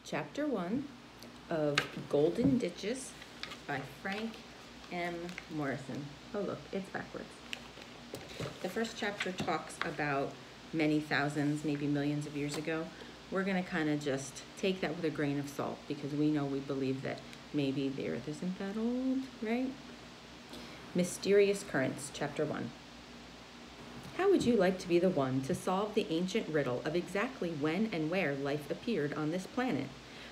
Chapter 1 of Golden Ditches by Frank M. Morrison. Oh look, it's backwards. The first chapter talks about many thousands, maybe millions of years ago. We're going to kind of just take that with a grain of salt because we believe that maybe the earth isn't that old, right? Mysterious Currents, Chapter 1. How would you like to be the one to solve the ancient riddle of exactly when and where life appeared on this planet?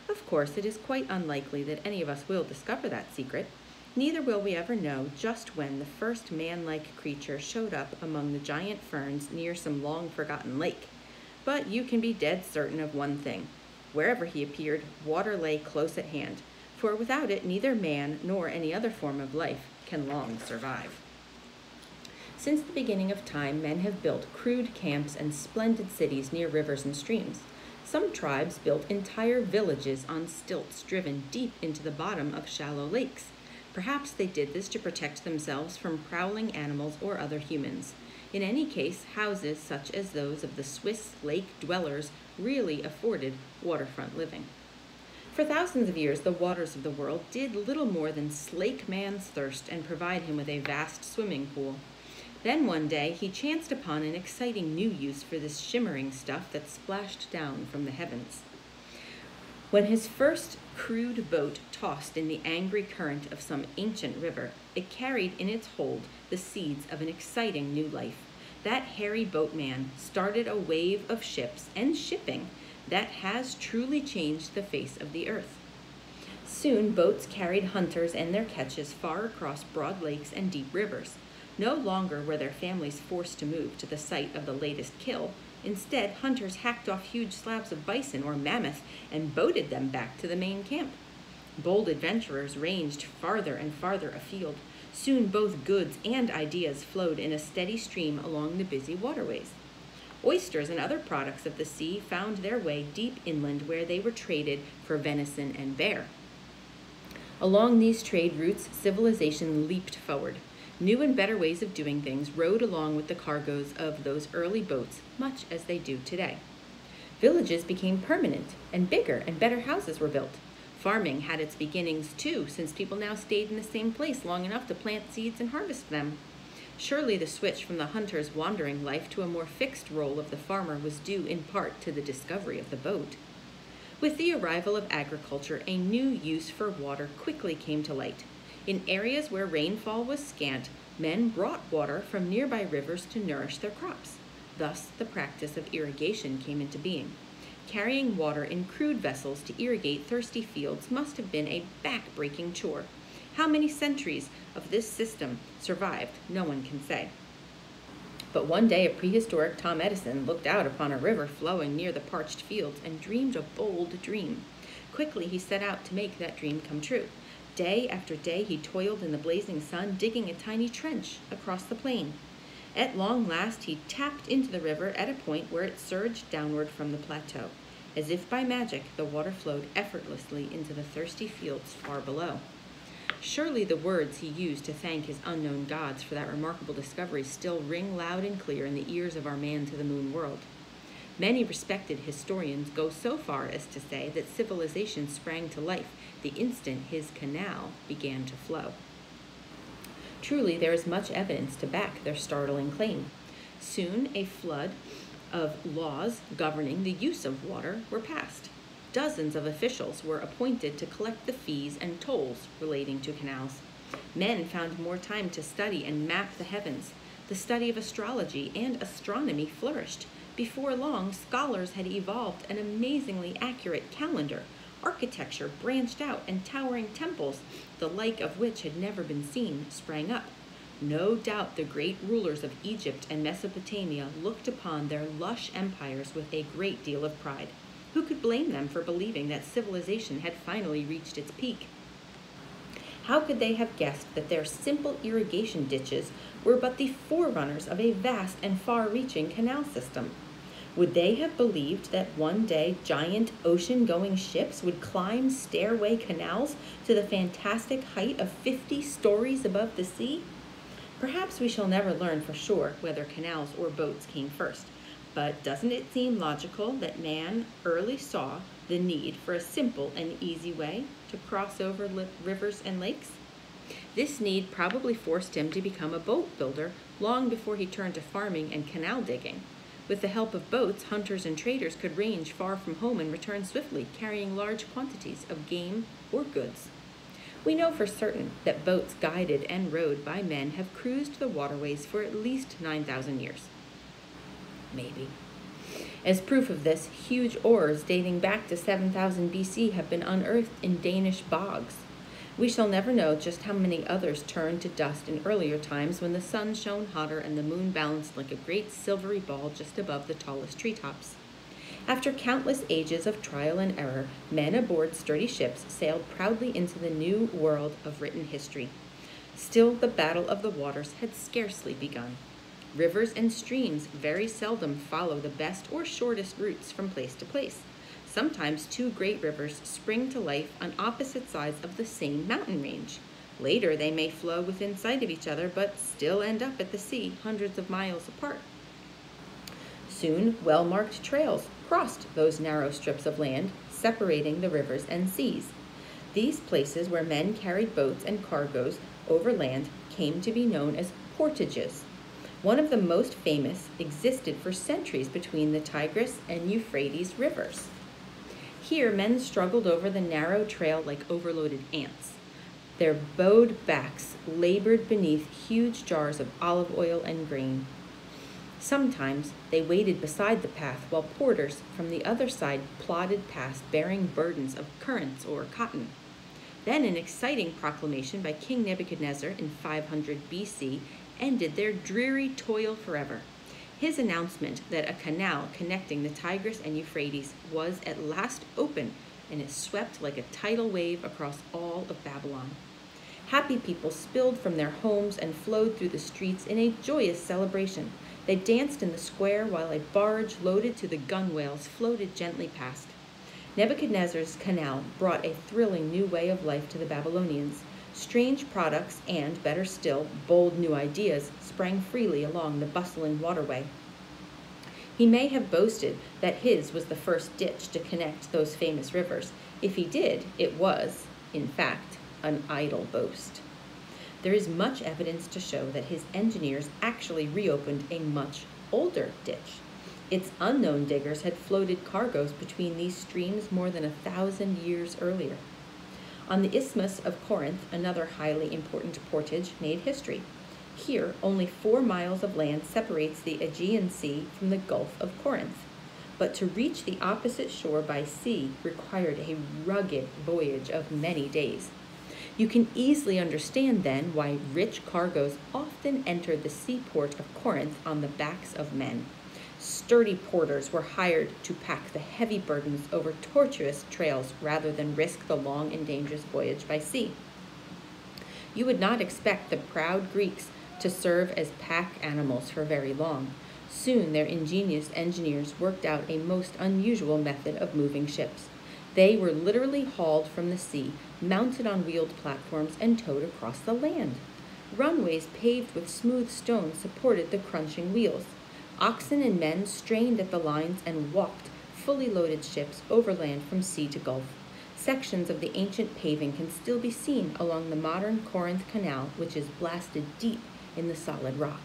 Of course, it is quite unlikely that any of us will discover that secret. Neither will we ever know just when the first man-like creature showed up among the giant ferns near some long-forgotten lake. But you can be dead certain of one thing. Wherever he appeared, water lay close at hand, for without it, neither man nor any other form of life can long survive. Since the beginning of time, men have built crude camps and splendid cities near rivers and streams. Some tribes built entire villages on stilts driven deep into the bottom of shallow lakes. Perhaps they did this to protect themselves from prowling animals or other humans. In any case, houses such as those of the Swiss lake dwellers really afforded waterfront living. For thousands of years, the waters of the world did little more than slake man's thirst and provide him with a vast swimming pool. Then one day, he chanced upon an exciting new use for this shimmering stuff that splashed down from the heavens. When his first crude boat tossed in the angry current of some ancient river, it carried in its hold the seeds of an exciting new life. That hairy boatman started a wave of ships and shipping that has truly changed the face of the earth. Soon, boats carried hunters and their catches far across broad lakes and deep rivers. No longer were their families forced to move to the site of the latest kill. Instead, hunters hacked off huge slabs of bison or mammoth and boated them back to the main camp. Bold adventurers ranged farther and farther afield. Soon both goods and ideas flowed in a steady stream along the busy waterways. Oysters and other products of the sea found their way deep inland where they were traded for venison and bear. Along these trade routes, civilization leaped forward. New and better ways of doing things rode along with the cargoes of those early boats, much as they do today. Villages became permanent, and bigger and better houses were built. Farming had its beginnings too, since people now stayed in the same place long enough to plant seeds and harvest them. Surely the switch from the hunter's wandering life to a more fixed role of the farmer was due in part to the discovery of the boat. With the arrival of agriculture, a new use for water quickly came to light. In areas where rainfall was scant, men brought water from nearby rivers to nourish their crops. Thus, the practice of irrigation came into being. Carrying water in crude vessels to irrigate thirsty fields must have been a back-breaking chore. How many centuries of this system survived, no one can say. But one day, a prehistoric Tom Edison looked out upon a river flowing near the parched fields and dreamed a bold dream. Quickly, he set out to make that dream come true. Day after day, he toiled in the blazing sun, digging a tiny trench across the plain. At long last, he tapped into the river at a point where it surged downward from the plateau. As if by magic, the water flowed effortlessly into the thirsty fields far below. Surely the words he used to thank his unknown gods for that remarkable discovery still ring loud and clear in the ears of our man-to-the-moon world. Many respected historians go so far as to say that civilization sprang to life the instant his canal began to flow. Truly, there is much evidence to back their startling claim. Soon, a flood of laws governing the use of water were passed. Dozens of officials were appointed to collect the fees and tolls relating to canals. Men found more time to study and map the heavens. The study of astrology and astronomy flourished. Before long, scholars had evolved an amazingly accurate calendar. Architecture branched out, and towering temples, the like of which had never been seen, sprang up. No doubt the great rulers of Egypt and Mesopotamia looked upon their lush empires with a great deal of pride. Who could blame them for believing that civilization had finally reached its peak? How could they have guessed that their simple irrigation ditches were but the forerunners of a vast and far-reaching canal system? Would they have believed that one day giant ocean-going ships would climb stairway canals to the fantastic height of 50 stories above the sea? Perhaps we shall never learn for sure whether canals or boats came first, But doesn't it seem logical that man early saw the need for a simple and easy way to cross over rivers and lakes? This need probably forced him to become a boat builder long before he turned to farming and canal digging. With the help of boats, hunters and traders could range far from home and return swiftly, carrying large quantities of game or goods. We know for certain that boats guided and rowed by men have cruised the waterways for at least 9,000 years. Maybe. As proof of this, huge oars dating back to 7,000 BC have been unearthed in Danish bogs. We shall never know just how many others turned to dust in earlier times when the sun shone hotter and the moon balanced like a great silvery ball just above the tallest treetops. After countless ages of trial and error, men aboard sturdy ships sailed proudly into the new world of written history. Still, the battle of the waters had scarcely begun. Rivers and streams very seldom follow the best or shortest routes from place to place. Sometimes two great rivers spring to life on opposite sides of the same mountain range. Later, they may flow within sight of each other, but still end up at the sea hundreds of miles apart. Soon, well-marked trails crossed those narrow strips of land, separating the rivers and seas. These places where men carried boats and cargoes over land came to be known as portages. One of the most famous existed for centuries between the Tigris and Euphrates rivers. Here, men struggled over the narrow trail like overloaded ants. Their bowed backs labored beneath huge jars of olive oil and grain. Sometimes they waited beside the path while porters from the other side plodded past bearing burdens of currants or cotton. Then an exciting proclamation by King Nebuchadnezzar in 500 BC ended their dreary toil forever. His announcement that a canal connecting the Tigris and Euphrates was at last open, and it swept like a tidal wave across all of Babylon. Happy people spilled from their homes and flowed through the streets in a joyous celebration. They danced in the square while a barge loaded to the gunwales floated gently past. Nebuchadnezzar's canal brought a thrilling new way of life to the Babylonians. Strange products and, better still, bold new ideas sprang freely along the bustling waterway. He may have boasted that his was the first ditch to connect those famous rivers. If he did, it was, in fact, an idle boast. There is much evidence to show that his engineers actually reopened a much older ditch. Its unknown diggers had floated cargoes between these streams more than 1,000 years earlier. On the Isthmus of Corinth, another highly important portage made history. Here, only 4 miles of land separates the Aegean Sea from the Gulf of Corinth. But to reach the opposite shore by sea required a rugged voyage of many days. You can easily understand then why rich cargoes often entered the seaport of Corinth on the backs of men. Sturdy porters were hired to pack the heavy burdens over tortuous trails rather than risk the long and dangerous voyage by sea. You would not expect the proud Greeks to serve as pack animals for very long. Soon their ingenious engineers worked out a most unusual method of moving ships. They were literally hauled from the sea, mounted on wheeled platforms, and towed across the land. Runways paved with smooth stone supported the crunching wheels. Oxen and men strained at the lines and walked fully loaded ships overland from sea to gulf. Sections of the ancient paving can still be seen along the modern Corinth Canal, which is blasted deep in the solid rock.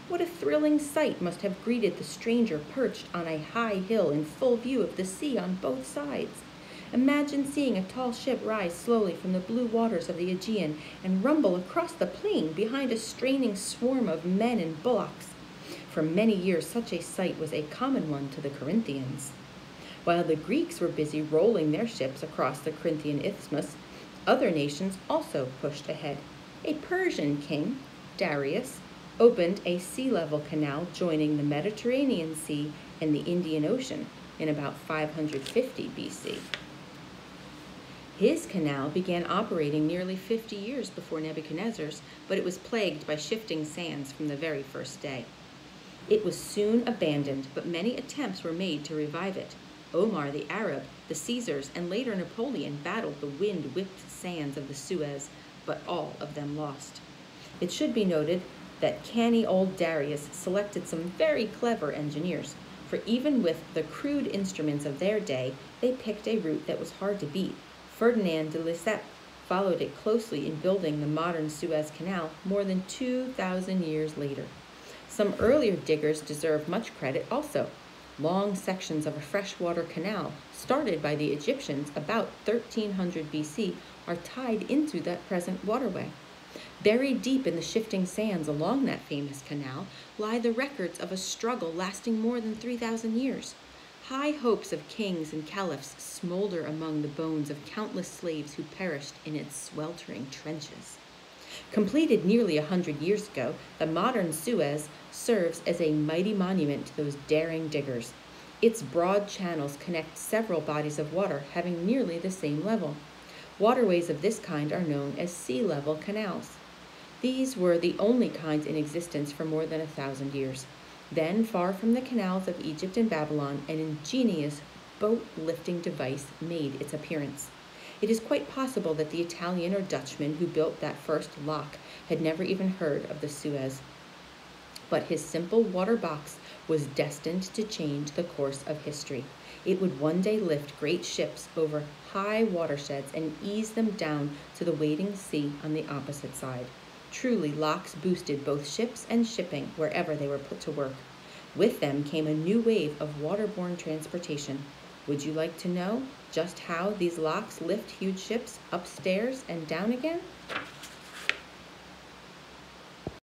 What a thrilling sight must have greeted the stranger perched on a high hill in full view of the sea on both sides. Imagine seeing a tall ship rise slowly from the blue waters of the Aegean and rumble across the plain behind a straining swarm of men and bullocks. For many years, such a sight was a common one to the Corinthians. While the Greeks were busy rolling their ships across the Corinthian isthmus, other nations also pushed ahead. A Persian king, Darius, opened a sea-level canal joining the Mediterranean Sea and the Indian Ocean in about 550 BC. His canal began operating nearly 50 years before Nebuchadnezzar's, but it was plagued by shifting sands from the very first day. It was soon abandoned, but many attempts were made to revive it. Omar the Arab, the Caesars, and later Napoleon battled the wind-whipped sands of the Suez, but all of them lost. It should be noted that canny old Darius selected some very clever engineers. for even with the crude instruments of their day, they picked a route that was hard to beat. Ferdinand de Lesseps followed it closely in building the modern Suez Canal more than 2,000 years later. Some earlier diggers deserve much credit also. Long sections of a freshwater canal, started by the Egyptians about 1300 BC, are tied into that present waterway. Buried deep in the shifting sands along that famous canal lie the records of a struggle lasting more than 3,000 years. High hopes of kings and caliphs smolder among the bones of countless slaves who perished in its sweltering trenches. Completed nearly 100 years ago, the modern Suez serves as a mighty monument to those daring diggers. Its broad channels connect several bodies of water having nearly the same level. Waterways of this kind are known as sea-level canals. These were the only kinds in existence for more than 1,000 years. Then, far from the canals of Egypt and Babylon, an ingenious boat-lifting device made its appearance. It is quite possible that the Italian or Dutchman who built that first lock had never even heard of the Suez. But his simple water box was destined to change the course of history. It would one day lift great ships over high watersheds and ease them down to the waiting sea on the opposite side. Truly, locks boosted both ships and shipping wherever they were put to work. With them came a new wave of waterborne transportation. Would you like to know just how these locks lift huge ships upstairs and down again?